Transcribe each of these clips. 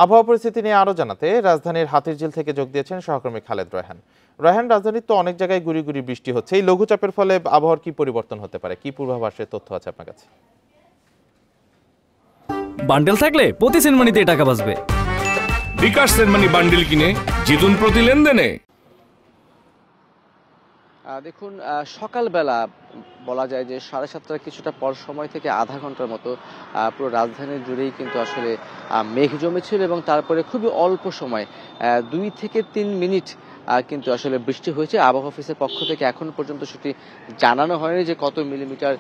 আবহাওয়া পরিস্থিতি নিয়ে আরো জানাতে রাজধানীর হাতিরঝিল থেকে যোগ দিয়েছেন সহকর্মী খালেদ রায়হান। রায়হান, রাজধানীর তো অনেক জায়গায় গুড়ি গুড়ি বৃষ্টি হচ্ছে, এই লঘুচাপের ফলে আবহাওয়ার কি পরিবর্তন হতে পারে, কি পূর্বাভাসের তথ্য আছে আপনার কাছে? বান্ডেল থাকলে প্রতি সেনমানিতে টাকা বাঁচবে। বিকাশ সেনমানি বান্ডেল কিনে জিতুন প্রতি লেনদেনে। দেখুন, সকালবেলা বলা যায় যে 7:30টার কিছুটা পর সময় থেকে আধা ঘন্টার মতো পুরো রাজধানী জুড়েই কিন্তু আসলে মেঘ জমেছিল এবং তারপরে খুবই অল্প সময় 2 থেকে 3 মিনিট কিন্তু আসলে বৃষ্টি হয়েছে। আবহাওয়া অফিসের পক্ষ থেকে এখন পর্যন্ত সেটি জানানো হয়নি যে কত মিলিমিটার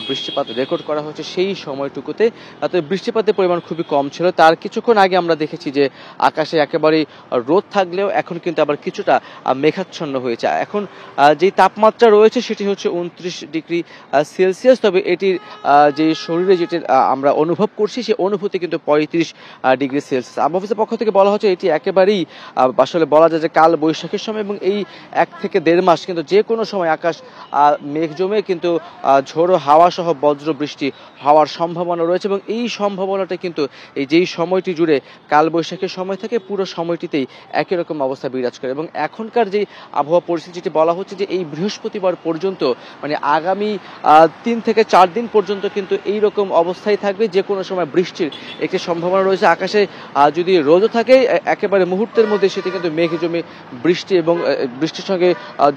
বৃষ্টিপাত রেকর্ড করা হয়েছে সেই সময়টুকুতে। তো বৃষ্টিপাতের পরিমাণ খুবই কম ছিল। তার কিছুক্ষণ আগে আমরা দেখেছি যে আকাশে একেবারেই রোদ থাকলেও এখন কিন্তু আবার কিছুটা মেঘাচ্ছন্ন হয়েছে। এখন যেই তাপমাত্রা রয়েছে সেটি হচ্ছে 29 ডিগ্রি সেলসিয়াস, তবে এটির যে শরীরে যেটি আমরা অনুভব করছি সেই অনুভূতি কিন্তু 35 ডিগ্রি সেলসিয়াস। আবহাওয়া অফিসের পক্ষ থেকে বলা হচ্ছে এটি একেবারেই আসলে বলা যায় যে কাল বৈশাখী সময় এবং এই 1 থেকে 1.5 মাস কিন্তু যে কোনো সময় আকাশ মেঘ জমে কিন্তু ঝোড়ো হাওয়া সহ বজ্র বৃষ্টি হওয়ার সম্ভাবনা রয়েছে এবং এই সম্ভাবনাটা কিন্তু এই যেই সময়টি জুড়ে কাল বৈশাখীর সময় থেকে পুরো সময়টিতেই একই রকম অবস্থা বিরাজ করে। এবং এখনকার যে আবহাওয়া পরিস্থিতিটি বলা হচ্ছে যে এই বৃহস্পতিবার পর্যন্ত মানে আগামী 3 থেকে 4 দিন পর্যন্ত কিন্তু এই রকম অবস্থায় থাকবে, যে কোনো সময় বৃষ্টির একটি সম্ভাবনা রয়েছে। আকাশে যদি রোদও থাকে একেবারে মুহূর্তের মধ্যে সেটি কিন্তু মেঘ জমে বৃষ্টি এবং বৃষ্টির সঙ্গে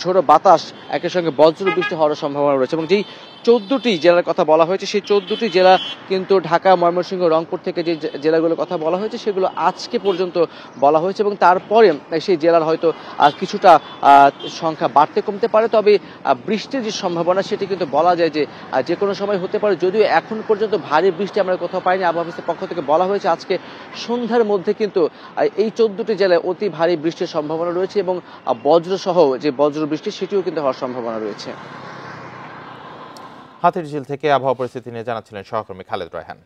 ঝোড়ো বাতাস একই সঙ্গে বজ্র বৃষ্টি হওয়ার সম্ভাবনা রয়েছে। এবং যেই 14টি জেলার কথা বলা হয়েছে সেই 14টি জেলা কিন্তু ঢাকা, ময়মনসিংহ, রংপুর থেকে যে জেলাগুলোর কথা বলা হয়েছে সেগুলো আজকে পর্যন্ত বলা হয়েছে এবং তারপরে সেই জেলার হয়তো কিছুটা সংখ্যা বাড়তে কমতে পারে, তবে বৃষ্টির যে সম্ভাবনা সেটি কিন্তু বলা যায় যে যে কোনো সময় হতে পারে। যদিও এখন পর্যন্ত ভারী বৃষ্টি আমরা কোথাও পাইনি। আবহাওয়া অফিসের পক্ষ থেকে বলা হয়েছে আজকে সন্ধ্যার মধ্যে কিন্তু এই 14টি জেলায় অতি ভারী বৃষ্টির সম্ভাবনা রয়েছে এবং বজ্রসহ যে বজ্র বৃষ্টি সেটিও কিন্তু হওয়ার সম্ভাবনা রয়েছে। হাতিরঝিল থেকে আবহাওয়া পরিস্থিতি নিয়ে জানাচ্ছিলেন সহকর্মী খালেদ রায়হান।